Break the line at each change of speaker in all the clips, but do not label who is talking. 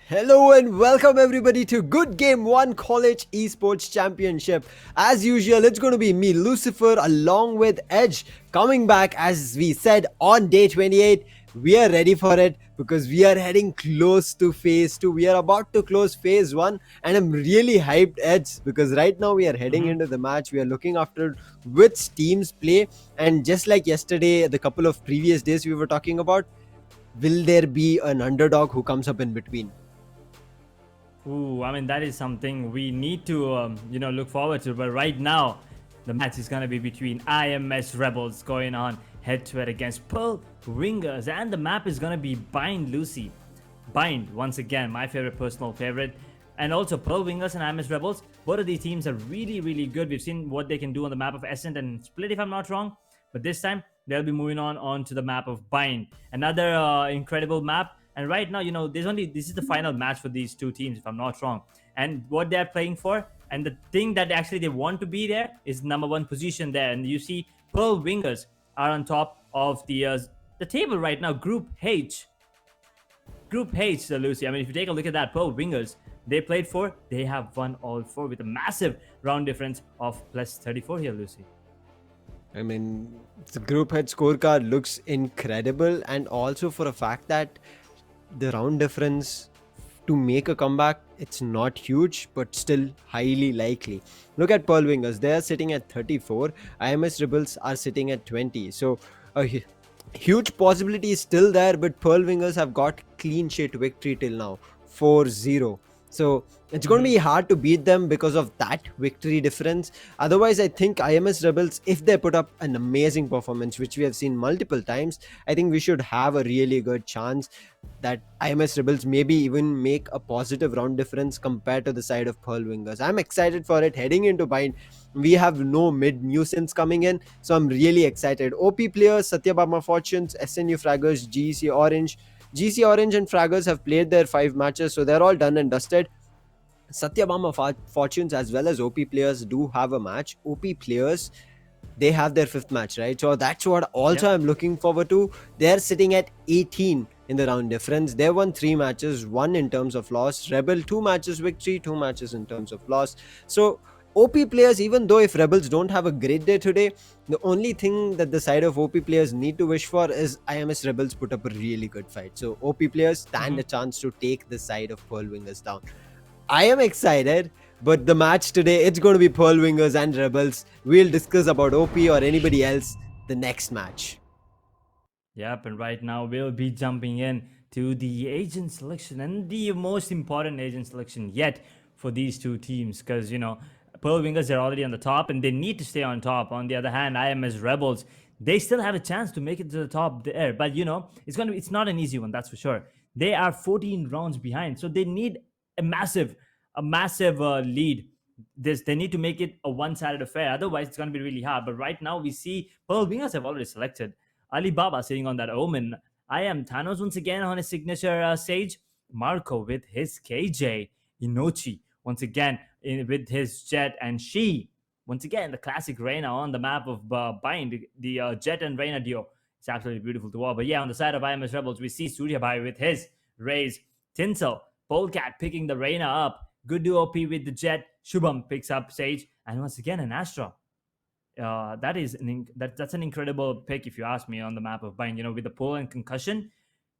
Hello and welcome everybody to Good Game 1 College Esports Championship. As usual, it's going to be me, Lucifer, along with Edge, coming back as we said on day 28. We are ready for it because we are heading close to phase 2. We are about to close phase 1 and I'm really hyped, Edge, because right now we are heading into the match. We are looking after which teams play, and just like yesterday, the couple of previous days we were talking about, will there be an underdog who comes up in between?
Ooh, I mean that is something we need to look forward to. But right now, the match is gonna be between IMS Rebels going on head-to-head against Pearl Wingers, and the map is gonna be Bind Lucy. Bind, once again, my favorite, personal favorite. And also Pearl Wingers and IMS Rebels, both of these teams are really good. We've seen what they can do on the map of Ascent and Split, if I'm not wrong. But this time, they'll be moving on to the map of Bind. Another incredible map. And right now, this is the final match for these two teams, if I'm not wrong. And what they're playing for, and the thing that actually they want to be there is number one position there. And you see Pearl Wingers are on top of the table right now, Group H. Group H, Lucy. I mean, if you take a look at that, Pearl Wingers, they played 4, they have won all 4 with a massive round difference of plus 34 here, Lucy.
I mean, the group head scorecard looks incredible, and also for a fact that the round difference to make a comeback, it's not huge, but still highly likely. Look at Pearl Wingers, they are sitting at 34, IMS Rebels are sitting at 20. So a huge possibility is still there, but Pearl Wingers have got clean sheet victory till now, 4-0. So it's going to be hard to beat them because of that victory difference. Otherwise, I think IMS Rebels, if they put up an amazing performance, which we have seen multiple times, I think we should have a really good chance that IMS Rebels maybe even make a positive round difference compared to the side of Pearl Wingers. I'm excited for it. Heading into Bind, we have no mid nuisance coming in, so I'm really excited. OP players, Satyabama Fortunes, SNU Fraggers, GC Orange. GC Orange and Fraggers have played their 5 matches, so they're all done and dusted. Satyabama Fortunes as well as OP players do have a match. OP players, they have their 5th match, right? So that's what also I'm looking forward to. They're sitting at 18 in the round difference. They won 3 matches, 1 in terms of loss. Rebel 2 matches victory, 2 matches in terms of loss. So OP players, even though if Rebels don't have a great day today, the only thing that the side of OP players need to wish for is IMS Rebels put up a really good fight. So OP players stand a chance to take the side of Pearl Wingers down. I am excited, but the match today, it's going to be Pearl Wingers and Rebels. We'll discuss about OP or anybody else the next match.
Yep, and right now we'll be jumping in to the agent selection, and the most important agent selection yet for these two teams, because Pearl Wingers are already on the top and they need to stay on top. On the other hand, IMS Rebels, they still have a chance to make it to the top there, but it's not an easy one, that's for sure. They are 14 rounds behind, so they need a massive lead. They need to make it a one-sided affair, otherwise it's going to be really hard. But right now we see Pearl Wingers have already selected Alibaba sitting on that Omen. I am Thanos once again on his signature Sage. Marco with his KJ. Inochi once again with his Jet, and she once again the classic Reyna on the map of Bind. The Jet and Reyna duo. It's absolutely beautiful to watch. But yeah, on the side of IMS Rebels, we see Suryabai with his Raze. Tinsel, Polecat picking the Reyna up. Good duo OP with the Jet. Shubham picks up Sage, and once again an Astra. That's an incredible pick, if you ask me, on the map of Bind. With the pull and concussion,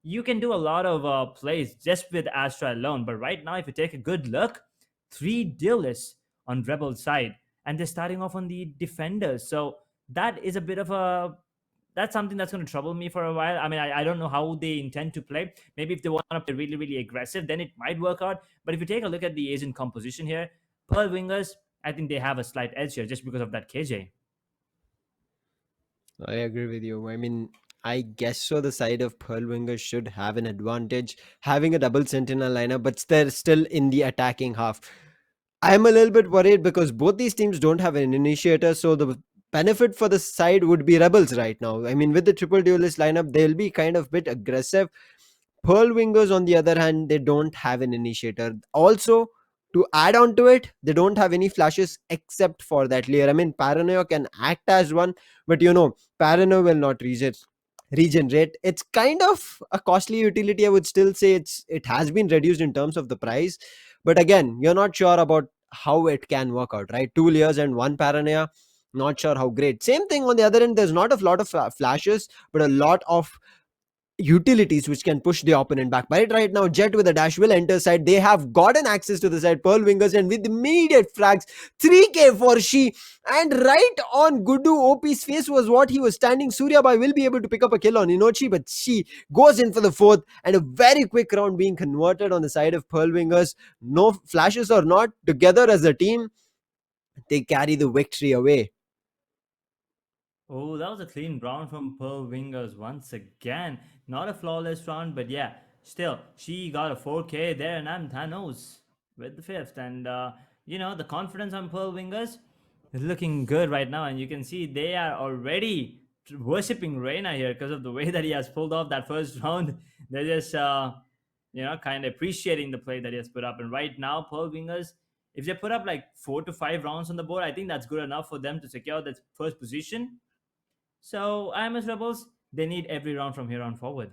you can do a lot of plays just with Astra alone. But right now, if you take a good look, 3 duelists on Rebel side, and they're starting off on the defenders. So that is a bit of that's something that's going to trouble me for a while. I mean, I don't know how they intend to play. Maybe if they want to play really aggressive, then it might work out. But if you take a look at the agent composition here, Pearl Wingers, I think they have a slight edge here just because of that KJ.
I agree with you. I mean, I guess so. The side of Pearl Wingers should have an advantage having a double sentinel lineup, but they're still in the attacking half. I'm a little bit worried because both these teams don't have an initiator, so the benefit for the side would be Rebels right now. I mean, with the triple duelist lineup, they'll be kind of bit aggressive. Pearl Wingers, on the other hand, they don't have an initiator. Also, to add on to it, they don't have any flashes except for that layer. I mean, Paranoia can act as one, but Paranoia will not reach it. regenerate. It's kind of a costly utility. I would still say it has been reduced in terms of the price, but again, you're not sure about how it can work out, right? 2 layers and one paranoia, not sure how great. Same thing on the other end, there's not a lot of flashes, but a lot of utilities which can push the opponent back. Right now, Jet with a dash will enter side. They have gotten access to the side. Pearl Wingers, and with immediate frags, 3k for she. And right on Gudu OP's face was what he was standing. Suryabai will be able to pick up a kill on Inochi, but she goes in for the fourth, and a very quick round being converted on the side of Pearl Wingers. No flashes or not, together as a team, they carry the victory away.
Oh, that was a clean round from Pearl Wingers once again. Not a flawless round, but yeah, still, she got a 4K there, and I'm Thanos with the fifth. And, the confidence on Pearl Wingers is looking good right now, and you can see they are already worshipping Reina here because of the way that he has pulled off that first round. They're just, kind of appreciating the play that he has put up. And right now, Pearl Wingers, if they put up like 4 to 5 rounds on the board, I think that's good enough for them to secure that first position. So IMS Rebels, they need every round from here on forward.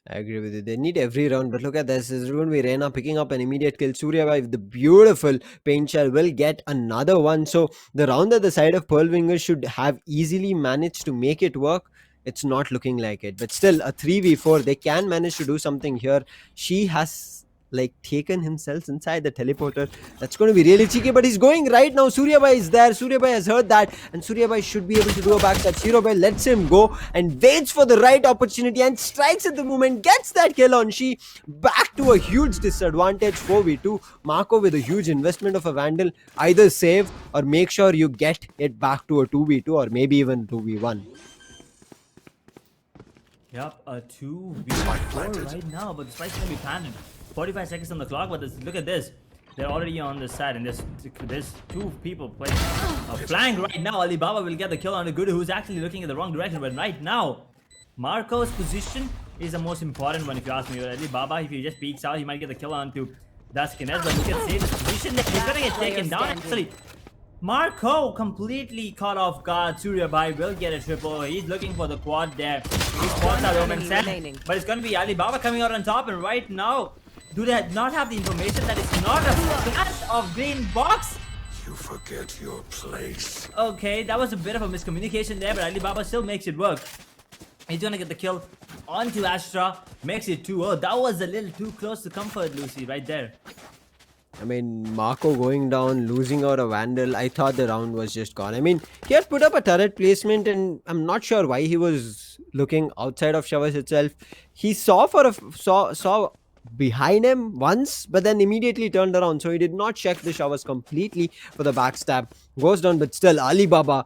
I agree with you. They need every round, but look at this. This is going to be Reina picking up an immediate kill. Surya with the beautiful paint shell will get another one. So the round at the side of Pearl Wingers should have easily managed to make it work. It's not looking like it, but still a 3v4. They can manage to do something here. She has like taken himself inside the teleporter. That's going to be really cheeky, but he's going right now. Suryabai is there. Suryabai has heard that, and Suryabai should be able to do a backstab. Suryabai lets him go and waits for the right opportunity and strikes at the moment, gets that kill on She. Back to a huge disadvantage, 4v2. Marco with a huge investment of a Vandal. Either save or make sure you get it back to a 2v2 or maybe even 2v1.
Yep, a 2v4 right now, but the spike's gonna be planted. 45 seconds on the clock, but look at this. They're already on this side, and there's two people playing a flank right now. Alibaba will get the kill on the Gudu, who's actually looking in the wrong direction. But right now, Marco's position is the most important one, if you ask me. Alibaba, if he just peeks out, he might get the kill onto Duskines. But look at Save's position. He's gonna get taken down. Actually, Marco completely caught off guard. Suryabai will get a triple. He's looking for the quad there. He spots out Roman Sen, but it's gonna be Alibaba coming out on top. And right now, do they not have the information that it's not a flash of green box?
You forget your place.
Okay, that was a bit of a miscommunication there, but Alibaba still makes it work. He's gonna get the kill onto Astra. Makes it 2-0. That was a little too close to comfort, Lucy, right there.
I mean, Marco going down, losing out a Vandal. I thought the round was just gone. I mean, he had put up a turret placement, and I'm not sure why he was looking outside of Showers itself. He saw behind him once, but then immediately turned around. So he did not check the Showers completely for the backstab. Goes down, but still Alibaba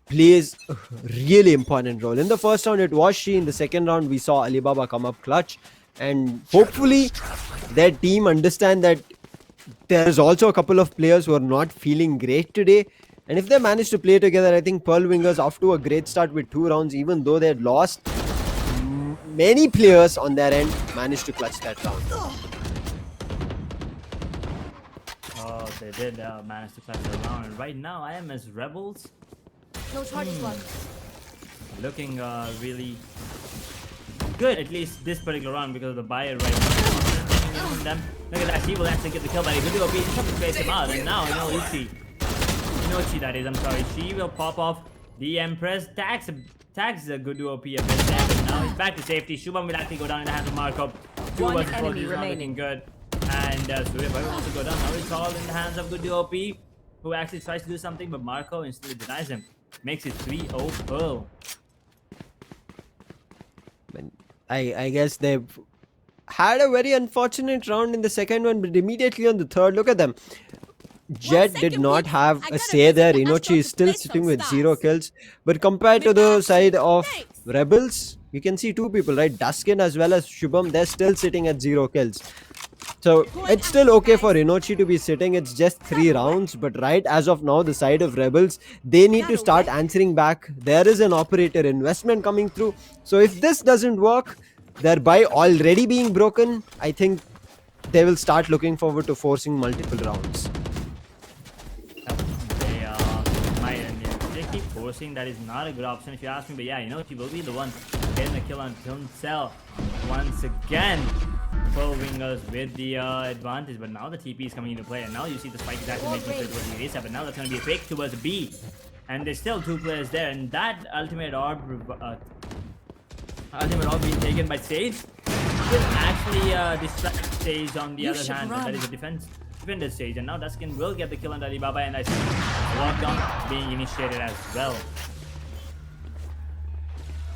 plays a really important role. In the first round, it was She. In the second round, we saw Alibaba come up clutch, and hopefully their team understand that there's also a couple of players who are not feeling great today, and if they manage to play together, I think Pearl Wingers off to a great start with 2 rounds. Even though they had lost, many players on their end managed to clutch that round.
Oh, they did manage to clutch the round. And right now, IMS Rebels
No charges left.
looking really good, at least this particular round, because of the buyer right now. From them. Look at that, she will actually get the kill, but he could do a beat. Just have to space him out. And now, Inochi, that is, I'm sorry. She will pop off the Empress. Tags a good OP a bit there, but now he's back to safety. Shubham will actually go down in the hands of Markov.
One enemy remaining.
Good. And Surya will also go down. Now it's all in the hands of good OP, who actually tries to do something, but Marco instantly denies him. Makes it 3-0 Pearl.
I guess they've had a very unfortunate round in the second one, but immediately on the third, look at them. Jet did not have a say there. Inochi is still sitting with 0 kills. But compared to the side of Rebels, you can see 2 people, right? Duskin as well as Shubham, they're still sitting at 0 kills. So it's still okay for Inochi to be sitting. It's just 3 rounds. But right as of now, the side of Rebels, they need to start answering back. There is an operator investment coming through. So if this doesn't work, their buy already being broken, I think they will start looking forward to forcing multiple rounds.
They keep forcing. That is not a good option if you ask me. But yeah, he will be the one getting the kill on Tinsel once again. Pearl Wingers with the advantage, but now the TP is coming into play, and now you see the spike is actually making it towards the ASAP, but now that's going to be a fake towards B, and there's still 2 players there, and that ultimate orb being taken by Sage will actually distract Sage on the other hand, but that is a defender Sage, and now Duskin will get the kill on Alibaba, and I see lockdown being initiated as well.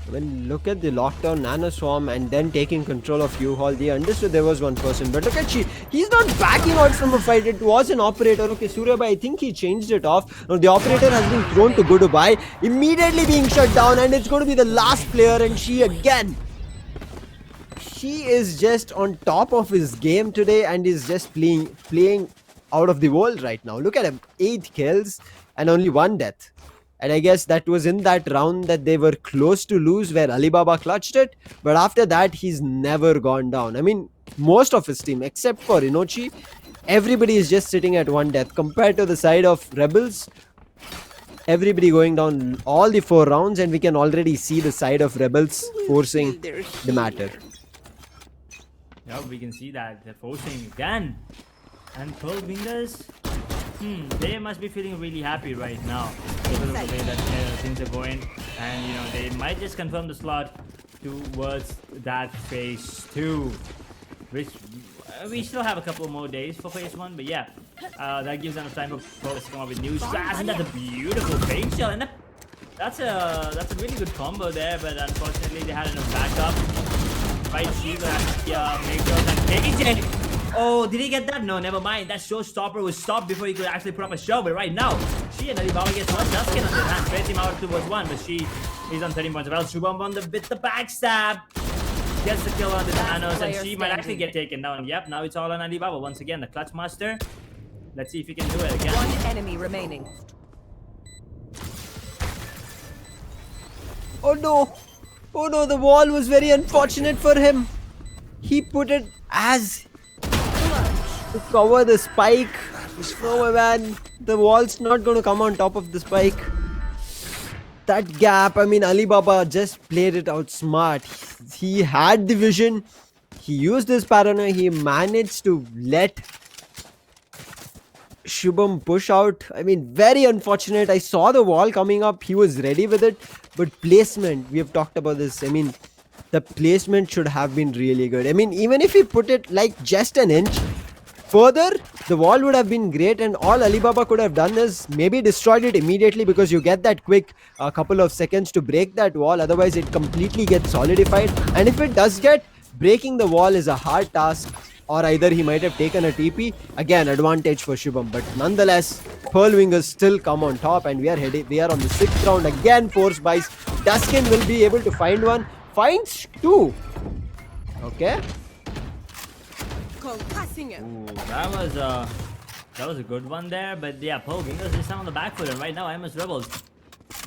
When look at the lockdown Nano Swarm and then taking control of U-Haul, they understood there was one person. But look at he's not backing out from a fight. It was an operator. Okay, Suryabai, I think he changed it off. Now the operator has been thrown to goodbye, immediately being shut down, and it's going to be the last player, and she again. She is just on top of his game today and is just playing out of the world right now. Look at him, 8 kills and only 1 death. And I guess that was in that round that they were close to lose where Alibaba clutched it. But after that, he's never gone down. I mean, most of his team, except for Inochi, everybody is just sitting at 1 death. Compared to the side of Rebels, everybody going down all the 4 rounds. And we can already see the side of Rebels forcing the matter.
Yeah, we can see that they're forcing again. And Pearl Wingers, they must be feeling really happy right now because of the way that things are going, and they might just confirm the slot towards that phase 2, which we still have a couple more days for phase 1, but yeah, that gives them time for Pearl to come up with new strats, and that's a beautiful fake shell, and that's a really good combo there, but unfortunately they had enough backup. Right, she will actually make sure that KJ. Oh, did he get that? No, never mind. That showstopper was stopped before he could actually put up a show. But right now, she and Alibaba gets one Duskin on their hand. Spares him out towards 1, but she is on 13 points. Well, Shubham on the backstab. Gets the kill on the Thanos, and she might actually get taken down. Yep, now it's all on Alibaba. Once again, the Clutch Master. Let's see if he can do it again.
1 enemy remaining.
Oh no! Oh no, the wall was very unfortunate for him. He put it as to cover the spike. No man, the wall's not going to come on top of the spike. That gap, I mean, Alibaba just played it out smart. He had the vision. He used his paranoia. He managed to let Shubham push out. I mean, very unfortunate. I saw the wall coming up. He was ready with it. But placement, we have talked about this. I mean, the placement should have been really good. I mean, even if he put it like just an inch further, the wall would have been great, and all Alibaba could have done is maybe destroyed it immediately, because you get that quick couple of seconds to break that wall. Otherwise, it completely gets solidified. And if it does get, breaking the wall is a hard task. Or either he might have taken a TP. Again, advantage for Shubham. But nonetheless, Pearl Wingers still come on top, and we are on the 6th round. Again, force buys. Duskin will be able to find one. Finds 2. Okay.
Ooh, that was a good one there. But yeah, Pearl Wingers is on the back foot, and right now MS Rebels,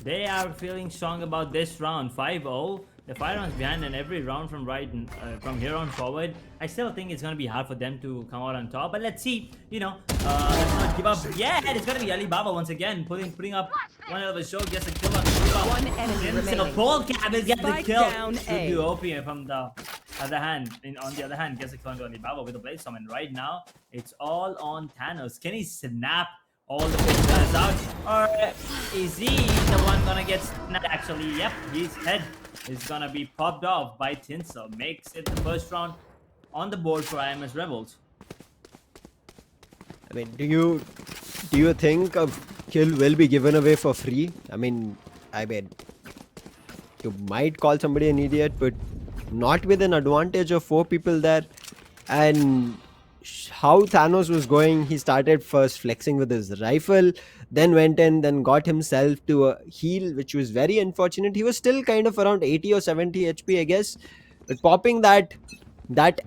they are feeling strong about this round. 5-0. They're 5 rounds behind, and every round from from here on forward, I still think it's going to be hard for them to come out on top. But let's see, let's not give up yet. It's going to be Alibaba once again, putting up one hell of a show. Gets a kill on Alibaba.
1 enemy remaining.
Paul Cabell gets the
Spike
kill.
down
Should
A.
do OP from the other hand. On the other hand, gets a kill on Alibaba with the Blade Storm. And right now, it's all on Thanos. Can he snap all the pictures out, or is he the one gonna get snapped? Actually, yep, his head is gonna be popped off by Tinsel. Makes it the first round on the board for IMS Rebels.
I mean, do you think a kill will be given away for free? I mean, you might call somebody an idiot, but not with an advantage of 4 people there. And how Thanos was going, he started first flexing with his rifle, then went in, then got himself to a heal, which was very unfortunate. He was still kind of around 80 or 70 HP, I guess. But popping that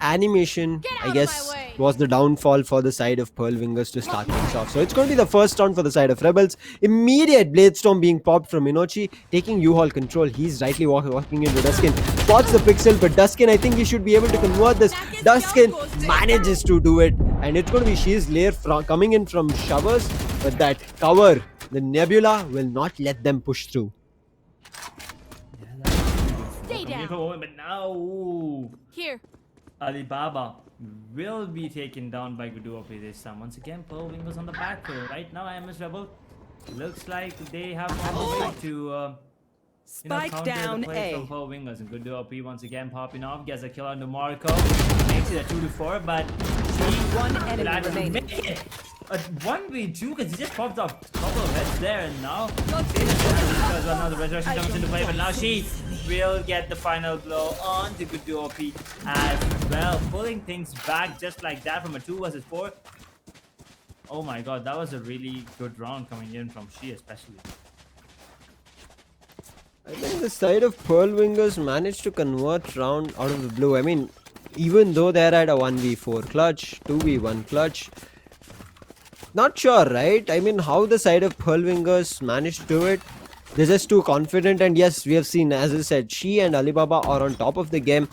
animation, I guess, was the downfall for the side of Pearl Wingers to start things off. So it's going to be the first round for the side of Rebels. Immediate Blade Storm being popped from Inochi, taking U-Haul control. He's rightly walking into Duskin. Spots the pixel, but Duskin, I think he should be able to convert this. Duskin manages to do it. And it's going to be She's Lair coming in from showers. But that cover The Nebula will not let them push through.
Stay down.
But now, ooh,
Here.
Alibaba will be taken down by Guduopi this time. Once again, Pearl Wingers on the back foot. Right now, MS Rebel looks like they have found a way to
Spike
counter
down
the play
A.
from Pearl Wingers. And Guduopi once again popping off, gets a kill on Marco. Makes it a 2-4, but
One
will
enemy
actually
remaining.
make it a 1v2 because he just popped off a couple of heads there, and now another resurrection comes into play, but now she will get the final blow on to Guduopi as well, pulling things back just like that from a 2 versus 4. Oh my god, that was a really good round coming in from She especially.
I think the side of Pearl Wingers managed to convert round out of the blue. I mean, even though they're at a 1v4 clutch, 2v1 clutch, not sure, right? I mean, how the side of Pearl Wingers managed to do it. They're just too confident, and yes, we have seen, as I said, She and Alibaba are on top of the game.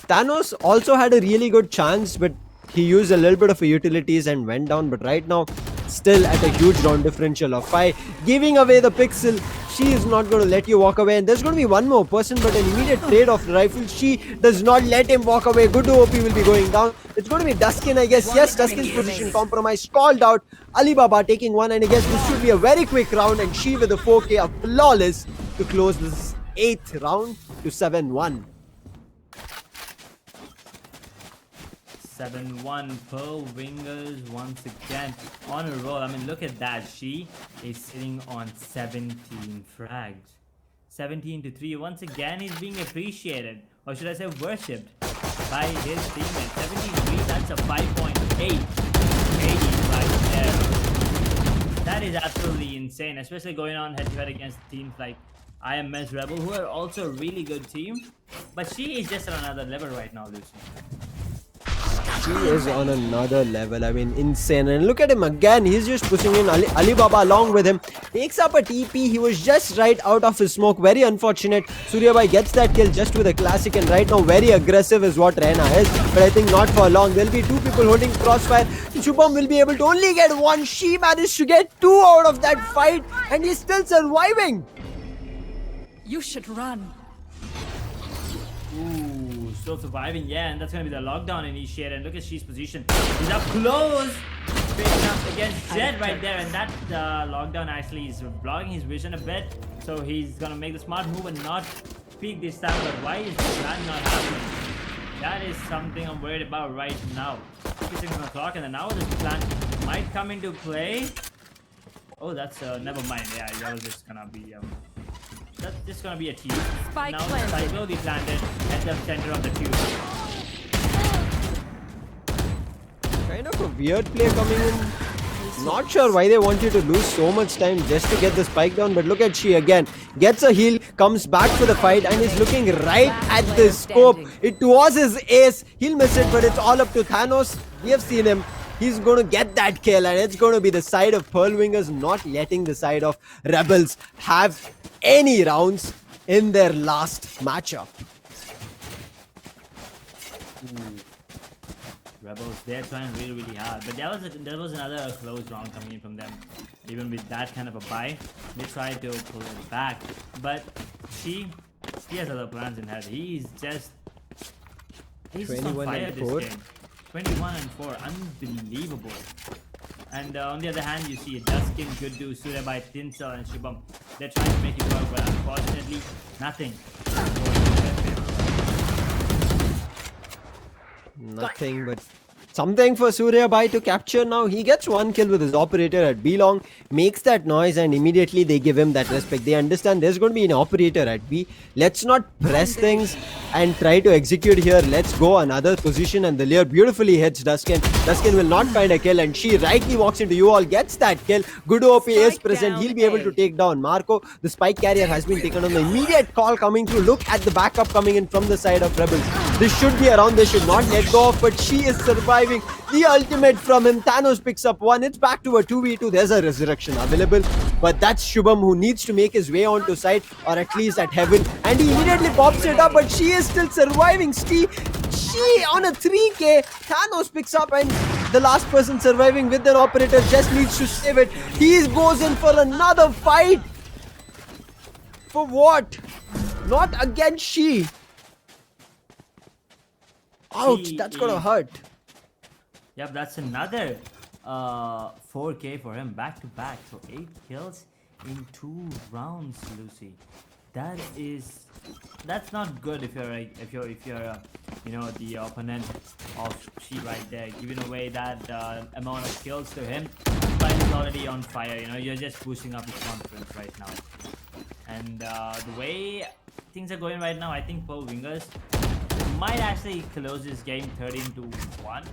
Thanos also had a really good chance, but he used a little bit of utilities and went down. But right now, still at a huge round differential of 5, giving away the pixel. She is not going to let you walk away, and there's going to be one more person, but an immediate trade of the rifle. She does not let him walk away. Good OP will be going down. It's going to be Duskin, I guess. Yes, Duskin's position compromised, called out. Alibaba taking one, and I guess this should be a very quick round, and She with a 4K of flawless to close this 8th round to 7-1.
7-1 Pearl Wingers once again on a roll. I mean, look at that. She is sitting on 17 frags. 17-3. Once again, he's being appreciated, or should I say worshipped, by his teammates. 73, that's a 5.8 80 right there. That is absolutely insane, especially going on head-to-head against teams like IMS Rebel, who are also a really good team. But She is just on another level right now, Lucy.
He is on another level. I mean, insane. And look at him again. He's just pushing in Alibaba along with him. Takes up a TP. He was just right out of his smoke. Very unfortunate. Suryabai gets that kill just with a classic. And right now, very aggressive is what Reina is. But I think not for long. There'll be 2 people holding crossfire. Shubham will be able to only get 1. She managed to get 2 out of that fight. And he's still surviving.
You should run.
Ooh, still surviving, yeah, and that's gonna be the lockdown initiator. And look at She's position. He's up close, facing up against Jet right there, and that lockdown actually is blocking his vision a bit. So he's gonna make the smart move and not peek this time. But why is that not happening? That is something I'm worried about right now. 56 on the clock, and then now this plan might come into play. Oh, that's never mind. Yeah, that was just gonna be that's just gonna be a tube.
Spike
Now the
planted.
spike will be planted at the center of the tube.
Kind of a weird play coming in. Not sure why they want you to lose so much time just to get the spike down, but look at She again. Gets a heal, comes back for the fight, and is looking right at the scope. It was his ace. He'll miss it, but it's all up to Thanos. We have seen him. He's going to get that kill, and it's going to be the side of Pearl Wingers not letting the side of Rebels have any rounds in their last matchup.
Rebels, they're trying really, really hard. But there was another close round coming in from them. Even with that kind of a buy, they tried to pull it back. But She has other plans in head. He's just on
21
fire
and
this
4.
game. 21 and 4, unbelievable. And on the other hand, you see Duskin, Guddu, Suryabai, Tinsel, and Shubham. They're trying to make it work, but unfortunately, nothing.
Nothing but something for Suryabai to capture now. He gets 1 kill with his operator at B long, makes that noise, and immediately they give him that respect. They understand there's going to be an operator at B. Let's not press things and try to execute here. Let's go another position, and the Lear beautifully hits Duskin. Duskin will not find a kill, and She rightly walks into you all, gets that kill. Good OP is present. He'll be able to take down Marco. The spike carrier has been taken on. The immediate call coming through. Look at the backup coming in from the side of Rebels. This should be around. They should not let go of, but She is surviving. The ultimate from him. Thanos picks up 1. It's back to a 2v2. There's a resurrection available, but that's Shubham who needs to make his way onto site, or at least at heaven, and he immediately pops it up, but She is still surviving. She on a 3k. Thanos picks up, and The last person surviving with an operator just needs to save it. He goes in for another fight. For what? Not against she. Ouch, that's gonna hurt.
Yep, that's another 4K for him back to back. So 8 kills in 2 rounds, Lucy. That's not good if you're you know, the opponent of she right there, giving away that amount of kills to him. But he's already on fire. You know, you're just boosting up his confidence right now. And the way things are going right now, I think Pearl Wingers might actually close this game 13-1.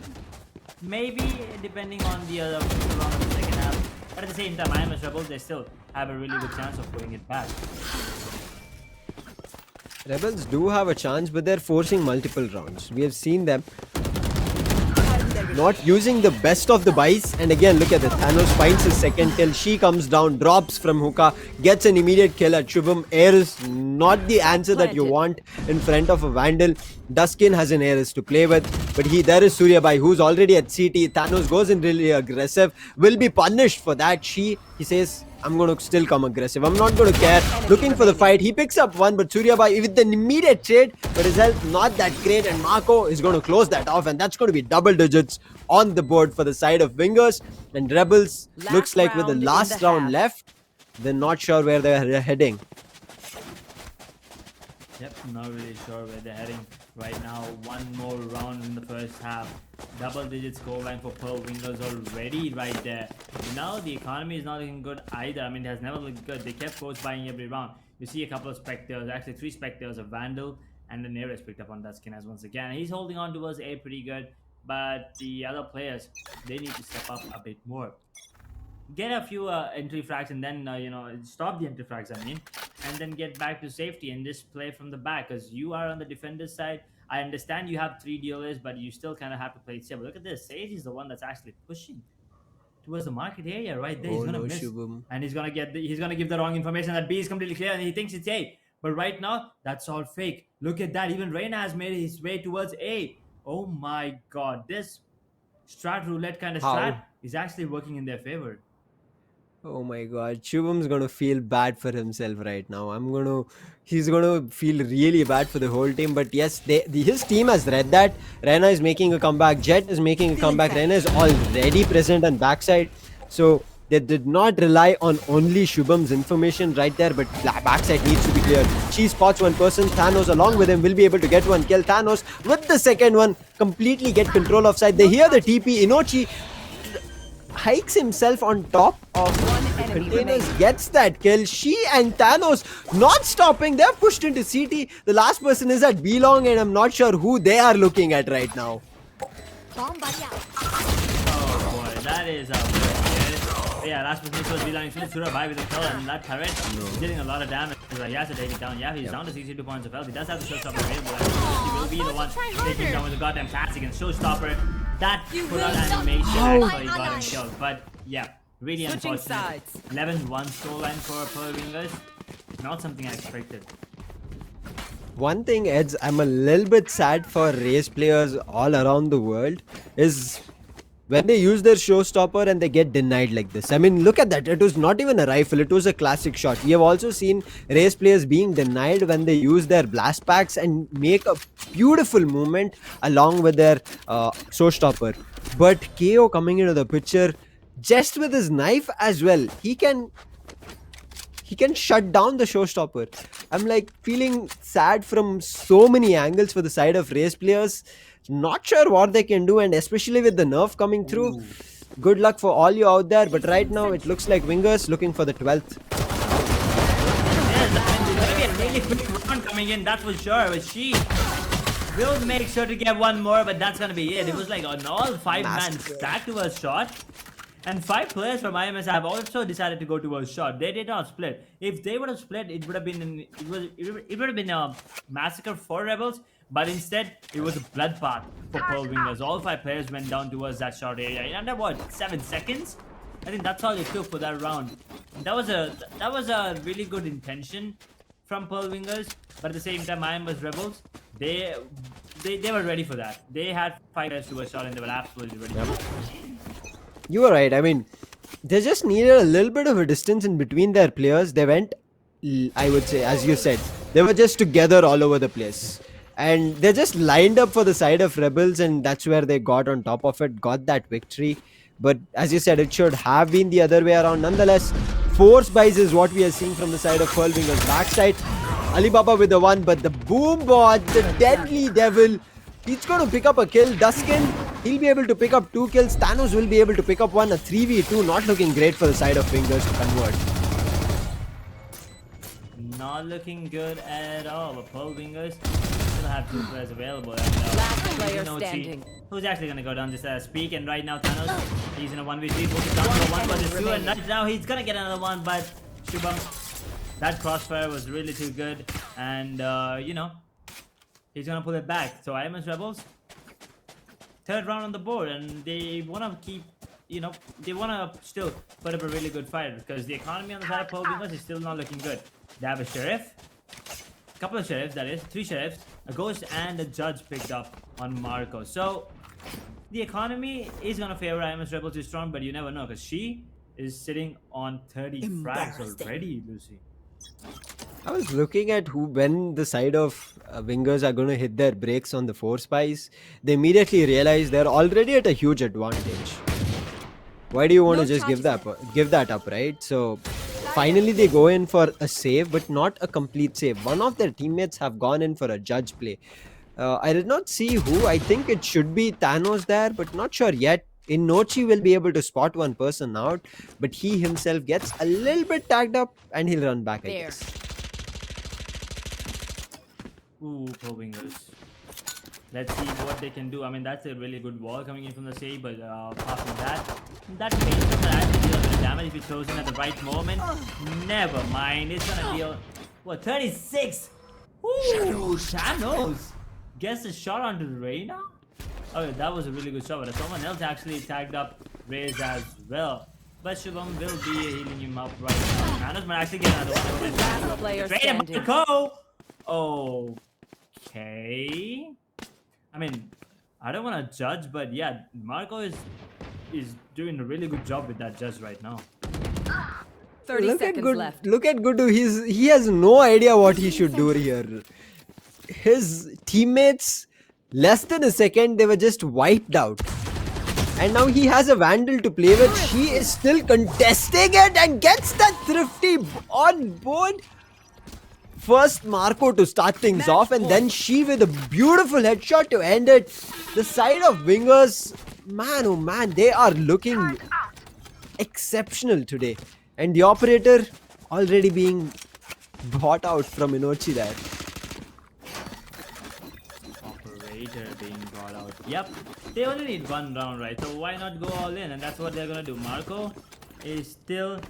Maybe, depending on the other round of the second half. But at the same time, IMS Rebels, they still have a really good chance of putting it back.
Rebels do have a chance, but they're forcing multiple rounds. We have seen them not using the best of the buys. And again, look at that. Thanos finds his second kill. She comes down, drops from hookah, gets an immediate kill at Shubham. Air is not the answer that you want in front of a Vandal. Duskin has an Ares to play with, but there is Suryabai who's already at CT. Thanos goes in really aggressive, will be punished for that. He says, I'm going to still come aggressive. I'm not going to care. Looking for the fight. He picks up one, but Suryabai with an immediate trade, but his health not that great. And Marco is going to close that off, and that's going to be double digits on the board for the side of Wingers. And Rebels looks like with the last round left, they're not sure where they're heading.
Yep, not really sure where they're heading right now. One more round in the first half. Double-digit scoreline for Pearl Wingers already right there. Now the economy is not looking good either. I mean, it has never looked good. They kept force buying every round. You see a couple of Spectres, actually 3 Spectres, a Vandal, and the Nearest picked up on Duskin as once again. He's holding on towards A pretty good, but the other players, they need to step up a bit more. Get a few entry frags and then, you know, stop the entry frags, I mean, and then get back to safety and just play from the back, because you are on the defender's side. I understand you have 3 dealers, but you still kind of have to play it safe. Look at this. Sage is the one that's actually pushing towards the market area right there. He's gonna miss, Shubham. And he's gonna give the wrong information that B is completely clear, and he thinks it's A. But right now, that's all fake. Look at that. Even Reyna has made his way towards A. Oh my God, this strat roulette kind of strat is actually working in their favor.
Oh my God, Shubham's gonna feel bad for himself right now. He's gonna feel really bad for the whole team. But yes, his team has read that. Reyna is making a comeback. Jet is making a comeback. Reyna is already present on backside. So they did not rely on only Shubham's information right there, but backside needs to be clear. She spots one person. Thanos along with him will be able to get one kill. Thanos with the second one completely get control of side. They hear the TP. Inochi hikes himself on top of containers, gets that kill. She and Thanos not stopping. They're pushed into CT. The last person is at B-Long, and I'm not sure who they are looking at right now.
Oh boy, that is a yeah, last person was B-Long. Suryabai with the kill, and that turret is dealing a lot of damage. He has to take it down. Yeah, he's down to 62 points of health. He does have the showstopper available. He will be the one taking down with the goddamn classic and showstopper. That put out animation actually got him killed. But yeah, really unfortunate. 11-1 scoreline for Pearl Wingers. Not something I expected.
One thing, Eds, I'm a little bit sad for race players all around the world is when they use their showstopper and they get denied like this. I mean, look at that. It was not even a rifle. It was a classic shot. We have also seen race players being denied when they use their blast packs and make a beautiful movement along with their showstopper. But KO coming into the picture just with his knife as well. He can shut down the showstopper. I'm like feeling sad from so many angles for the side of race players. Not sure what they can do, and especially with the nerf coming through. Good luck for all you out there, but right now it looks like Wingers looking for the 12th.
Yes, there's going to be a really quick round coming in, that's for sure. But she will make sure to get one more, but that's going to be it. It was like an all 5-man stack to a shot. And 5 players from IMS have also decided to go towards shot. They did not split. If they would have split, it would have been a massacre for Rebels. But instead, it was a bloodbath for Pearl Wingers. All 5 players went down towards that short area in under what, 7 seconds? I think that's all it took for that round. That was a really good intention from Pearl Wingers, but at the same time, IMS Rebels, they they were ready for that. They had 5 players to a shot and they were absolutely ready.
Yep. You were right. I mean, they just needed a little bit of a distance in between their players. They went, I would say, as you said, they were just together all over the place. And they just lined up for the side of Rebels, and that's where they got on top of it, got that victory. But as you said, it should have been the other way around. Nonetheless, force buys is what we are seeing from the side of Pearlwinger's backside. Alibaba with the one, but the boom bot, the deadly devil, he's going to pick up a kill. Duskin, he'll be able to pick up 2 kills. Thanos will be able to pick up one. A 3v2, not looking great for the side of Fingers to convert.
Not looking good at all. But Pearl Wingers still have 2 players available. And,
Last player
Inochi,
standing.
who's actually going to go down just as speak. And right now, Thanos, he's in a 1v3. Focus down for 1 versus 2. And now he's going to get another one. But Shubham, that crossfire was really too good. And, you know, he's going to pull it back. So IMS Rebels, 3rd round on the board. And they want to keep, you know, they want to still put up a really good fight. Because the economy on the side of Pearl Wingers is still not looking good. They have a sheriff, a couple of sheriffs, that is, 3 sheriffs, a ghost, and a judge picked up on Marco. So the economy is gonna favor IMS Rebel too strong, but you never know because she is sitting on 30 frags already, Lucy.
I was looking at when the side of Wingers are going to hit their brakes on the force buys, they immediately realize they're already at a huge advantage. Why do you want to just give that up, right? So finally they go in for a save, but not a complete save. One of their teammates have gone in for a judge play. I did not see who. I think it should be Thanos there, but not sure yet. Inochi will be able to spot one person out, but he himself gets a little bit tagged up and he'll run back, I guess.
Ooh, Pearl Wingers. Let's see what they can do. I mean, that's a really good wall coming in from the save, but apart from that phase can actually deal a bit of damage if it's chosen at the right moment. Never mind, it's gonna deal, what, 36? Ooh, Thanos gets a shot onto Reyna? Oh, that was a really good shot, but someone else actually tagged up Reyes as well. But Shubham will be healing him up right now. Thanos might actually get another one.
Last player standing.
Marco! Okay. I mean, I don't want to judge, but yeah, Marco is doing a really good job with that judge right now.
30 seconds left.
Look at Gudu. He has no idea what he should do here. His teammates, less than a second, they were just wiped out. And now he has a Vandal to play with. He is still contesting it and gets that Thrifty on board. First Marco to start things off, and then she with a beautiful headshot to end it. The side of Wingers, man oh man, they are looking exceptional today. And the operator already being bought out from Inochi there.
Operator being brought out. Yep, they only need 1 round, right? So why not go all in? And that's what they're gonna do. Marco is still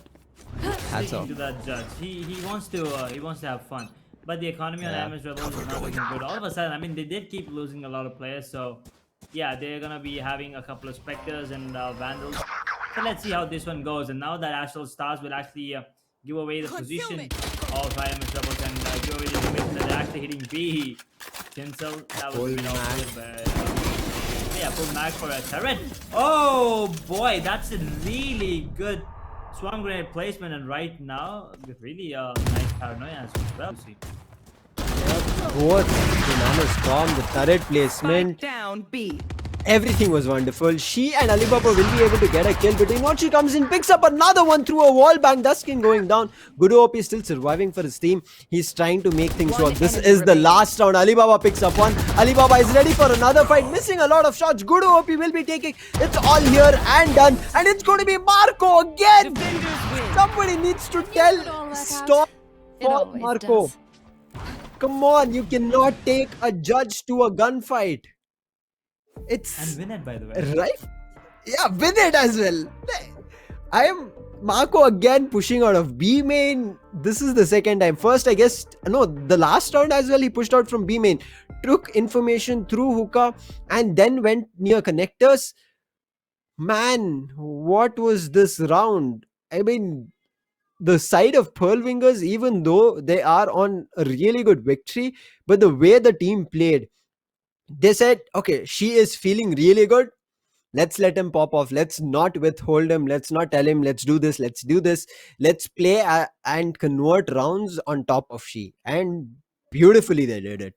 sticking to that judge. He wants to have fun. But the economy on IMS Rebels is not looking good. All of a sudden, I mean, they did keep losing a lot of players. So yeah, they're gonna be having a couple of Spectres and Vandals. So let's see how this one goes. And now that Astral Stars will actually give away the position of IMS Rebels and give away the information that they're actually hitting B. Tinsel, that was a bit awkward, but yeah, full mag for a turret. Oh boy, that's a really good swarm grenade placement, and right now with really nice paranoia as well. See.
Both Dynamo Storm, the turret placement,
Down B.
everything was wonderful. She and Alibaba will be able to get a kill, but Inochi comes in, picks up another one through a wall bang. Duskin going down. Gudu OP is still surviving for his team. He's trying to make things work. This is the last round. Alibaba picks up one. Alibaba is ready for another fight, missing a lot of shots. Gudu OP will be taking it's all here and done, and it's going to be Marco again. Somebody needs to tell stop for Marco. Come on, you cannot take a judge to a gunfight.
And win it, by the way.
Right? Yeah, win it as well. I am Marco again pushing out of B main. This is the second time. First, I guess, no, the last round as well, he pushed out from B main. Took information through hookah and then went near connectors. Man, what was this round? I mean, the side of Pearl Wingers, even though they are on a really good victory, but the way the team played, They said, okay, she is feeling really good. Let's let him pop off. Let's not withhold him. Let's not tell him, let's do this, let's do this. Let's play and convert rounds on top of she. And beautifully they did it.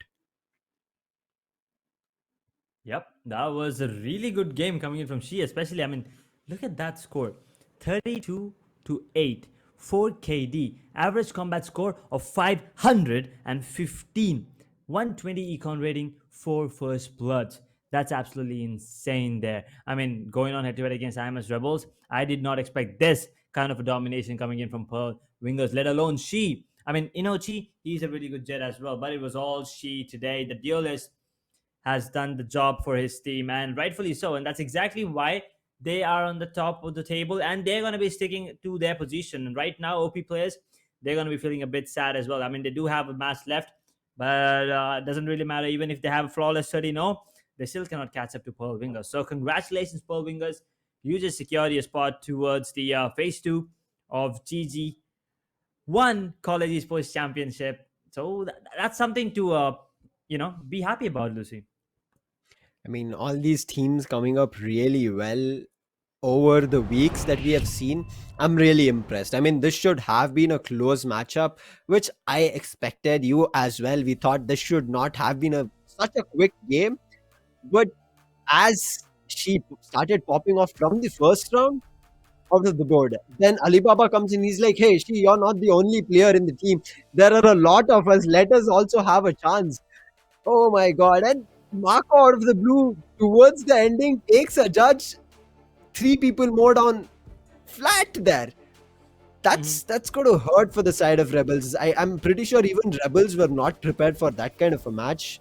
Yep, that was a really good game coming in from she, especially. I mean, look at that score, 32 to 8, 4 KD, average combat score of 515, 120 econ rating, 4 first bloods. That's absolutely insane there. I mean, going on head to head against IMS Rebels, I did not expect this kind of a domination coming in from Pearl Wingers, let alone she. I mean, Inochi, he's a really good jet as well, but it was all she today. The duelist has done the job for his team, and rightfully so. And that's exactly why they are on the top of the table, and they're going to be sticking to their position. And right now, OP players, they're going to be feeling a bit sad as well. I mean, they do have a match left, but it doesn't really matter. Even if they have a flawless 30-0, they still cannot catch up to Pearl Wingers. So congratulations, Pearl Wingers. You just secured your spot towards the phase 2 of GG1 College Esports Championship. So that's something to be happy about, Lucy.
I mean, all these teams coming up really well over the weeks that we have seen. I'm really impressed. I mean, this should have been a close matchup, which I expected. You as well. We thought this should not have been such a quick game. But as she started popping off from the first round out of the board, then Alibaba comes in. He's like, hey, you're not the only player in the team. There are a lot of us. Let us also have a chance. Oh my god. And Marco out of the blue towards the ending takes a judge, 3 people more down flat there. That's going to hurt for the side of Rebels. I'm pretty sure even Rebels were not prepared for that kind of a match.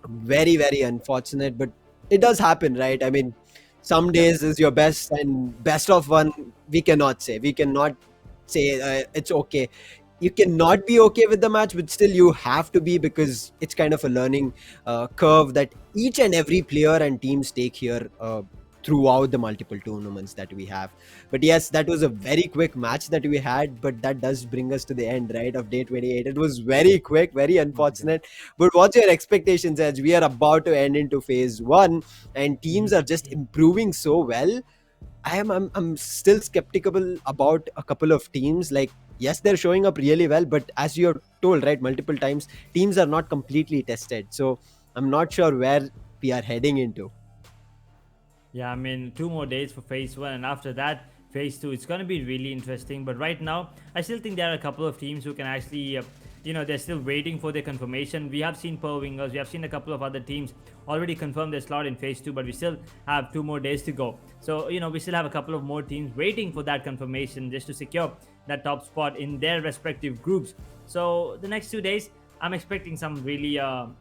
Very, very unfortunate, but it does happen, right? I mean, some days is your best, and best of one, we cannot say. We cannot say it's okay. You cannot be okay with the match, but still you have to be, because it's kind of a learning curve that each and every player and teams take here throughout the multiple tournaments that we have. But yes, that was a very quick match that we had, but that does bring us to the end, right, of day 28. It was very quick, very unfortunate. But what's your expectations, as we are about to end into phase 1 and teams are just improving so well? I'm still skeptical about a couple of teams. Like, yes, they're showing up really well, but as you're told, right, multiple times, teams are not completely tested. So I'm not sure where we are heading into.
Yeah, I mean, 2 more days for phase 1, and after that, phase 2. It's going to be really interesting. But right now, I still think there are a couple of teams who can actually, they're still waiting for their confirmation. We have seen Pearl Wingers, we have seen a couple of other teams already confirm their slot in phase 2, but we still have 2 more days to go. So, we still have a couple of more teams waiting for that confirmation just to secure that top spot in their respective groups. So, the next 2 days, I'm expecting some really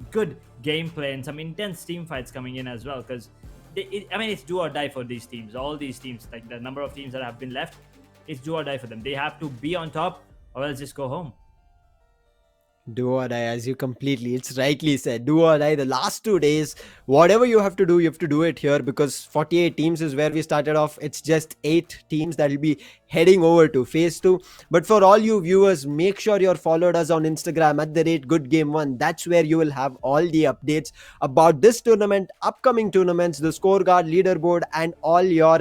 good gameplay and some intense team fights coming in as well, because it's do or die for these teams. All these teams, like the number of teams that have been left, it's do or die for them. They have to be on top or else just go home.
Do or die, as you completely, it's rightly said. Do or die. The last 2 days, whatever you have to do it here, because 48 teams is where we started off. It's just 8 teams that will be heading over to phase 2. But for all you viewers, make sure you're followed us on Instagram at @GoodGame1. That's where you will have all the updates about this tournament, upcoming tournaments, the scorecard, leaderboard, and all your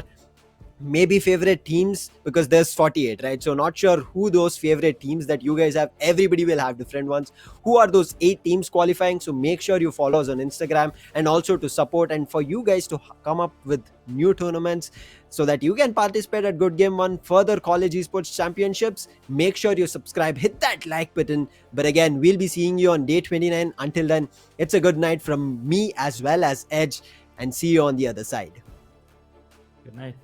maybe favorite teams, because there's 48, right? So not sure who those favorite teams that you guys have. Everybody will have different ones. Who are those 8 teams qualifying? So make sure you follow us on Instagram, and also to support and for you guys to come up with new tournaments so that you can participate at Good Game 1 further College Esports Championships. Make sure you subscribe, hit that like button. But again, we'll be seeing you on day 29. Until then, it's a good night from me as well as Edge, and see you on the other side.
Good night.